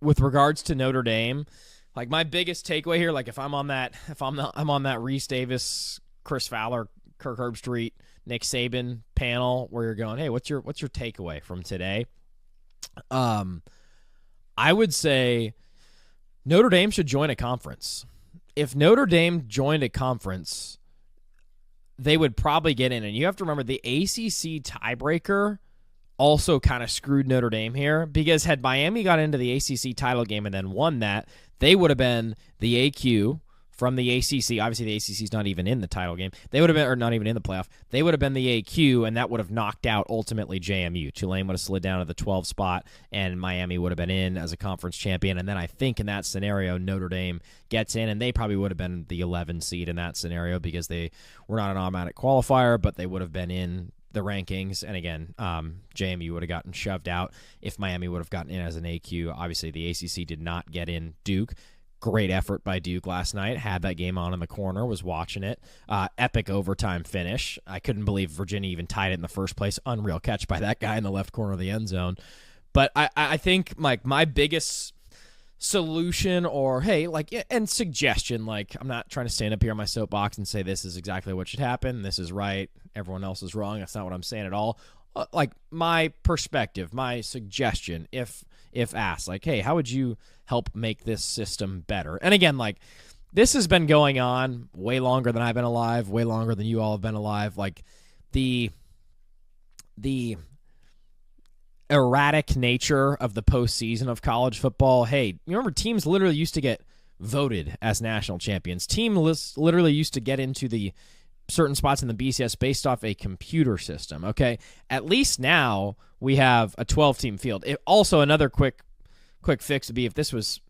with regards to Notre Dame, like my biggest takeaway here, like if I'm on that Reese Davis, Chris Fowler, Kirk Herbstreit, Nick Saban panel where you're going, hey, what's your takeaway from today? I would say Notre Dame should join a conference. If Notre Dame joined a conference, they would probably get in. And you have to remember the ACC tiebreaker also kind of screwed Notre Dame here, because had Miami got into the ACC title game and then won that, they would have been the AQ from the ACC. Obviously, the ACC is not even in the title game. They would have been, or not even in the playoff. They would have been the AQ, and that would have knocked out ultimately JMU. Tulane would have slid down to the 12 spot, and Miami would have been in as a conference champion. And then I think in that scenario, Notre Dame gets in, and they probably would have been the 11 seed in that scenario because they were not an automatic qualifier, but they would have been in the rankings. And again, JMU would have gotten shoved out if Miami would have gotten in as an AQ. Obviously, the ACC did not get in Duke. Great effort by Duke last night. Had that game on in the corner, was watching it. Epic overtime finish. I couldn't believe Virginia even tied it in the first place. Unreal catch by that guy in the left corner of the end zone. But I think like my biggest solution and suggestion, like I'm not trying to stand up here on my soapbox and say this is exactly what should happen. This is right. Everyone else is wrong. That's not what I'm saying at all. Like my perspective, my suggestion, if asked, like, hey, how would you help make this system better? And again, like this has been going on way longer than I've been alive, way longer than you all have been alive. Like the erratic nature of the postseason of college football. Hey, you remember teams literally used to get voted as national champions. Teams literally used to get into the certain spots in the BCS based off a computer system, okay? At least now we have a 12-team field. Also, another quick fix would be if this was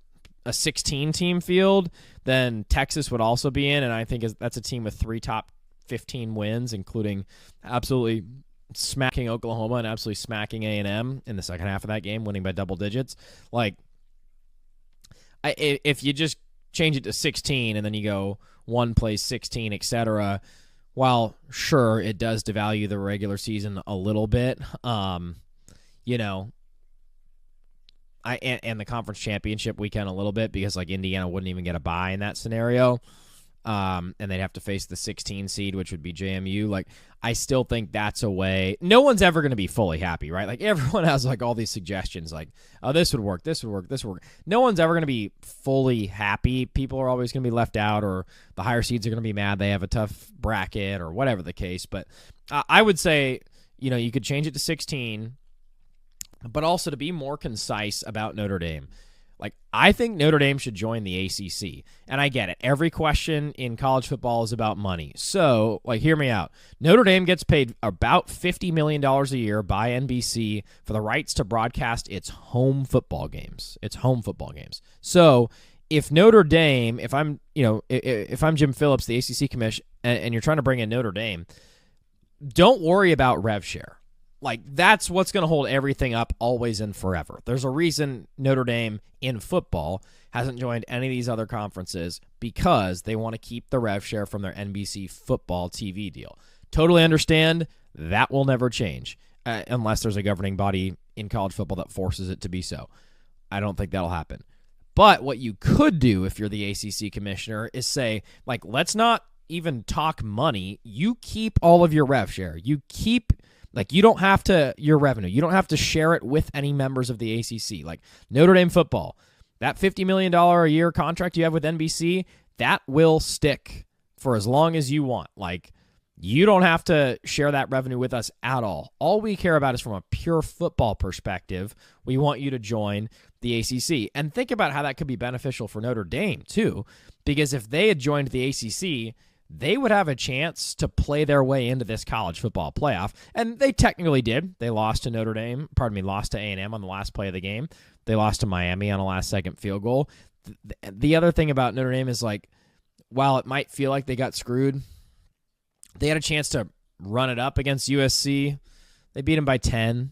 a 16-team field, then Texas would also be in, and I think that's a team with 3 top 15 wins, including absolutely smacking Oklahoma and absolutely smacking A&M in the second half of that game, winning by double digits. Like, if you just change it to 16 and then you go one plays 16, etc., while sure it does devalue the regular season a little bit, and the conference championship weekend a little bit, because like Indiana wouldn't even get a bye in that scenario. And they'd have to face the 16 seed, which would be JMU. Like, I still think that's a way. No one's ever going to be fully happy, right? Like, everyone has like all these suggestions, like, oh, this would work, this would work, this would work. No one's ever going to be fully happy. People are always going to be left out, or the higher seeds are going to be mad they have a tough bracket, or whatever the case. But I would say, you could change it to 16, but also to be more concise about Notre Dame. Like, I think Notre Dame should join the ACC. And I get it. Every question in college football is about money. So, like, hear me out. Notre Dame gets paid about $50 million a year by NBC for the rights to broadcast its home football games. So, if Notre Dame, if I'm Jim Phillips, the ACC commission, and you're trying to bring in Notre Dame, don't worry about rev share. Like, that's what's going to hold everything up always and forever. There's a reason Notre Dame in football hasn't joined any of these other conferences, because they want to keep the rev share from their NBC football TV deal. Totally understand. That will never change unless there's a governing body in college football that forces it to be so. I don't think that'll happen. But what you could do if you're the ACC commissioner is say, like, let's not even talk money. You keep all of your rev share. You don't have to, your revenue, you don't have to share it with any members of the ACC. Like Notre Dame football, that $50 million a year contract you have with NBC, that will stick for as long as you want. Like, you don't have to share that revenue with us at all. All we care about is from a pure football perspective. We want you to join the ACC. And think about how that could be beneficial for Notre Dame too, because if they had joined the ACC, they would have a chance to play their way into this college football playoff. And they technically did. They lost to lost to A&M on the last play of the game. They lost to Miami on a last-second field goal. The other thing about Notre Dame is, like, while it might feel like they got screwed, they had a chance to run it up against USC. They beat them by 10.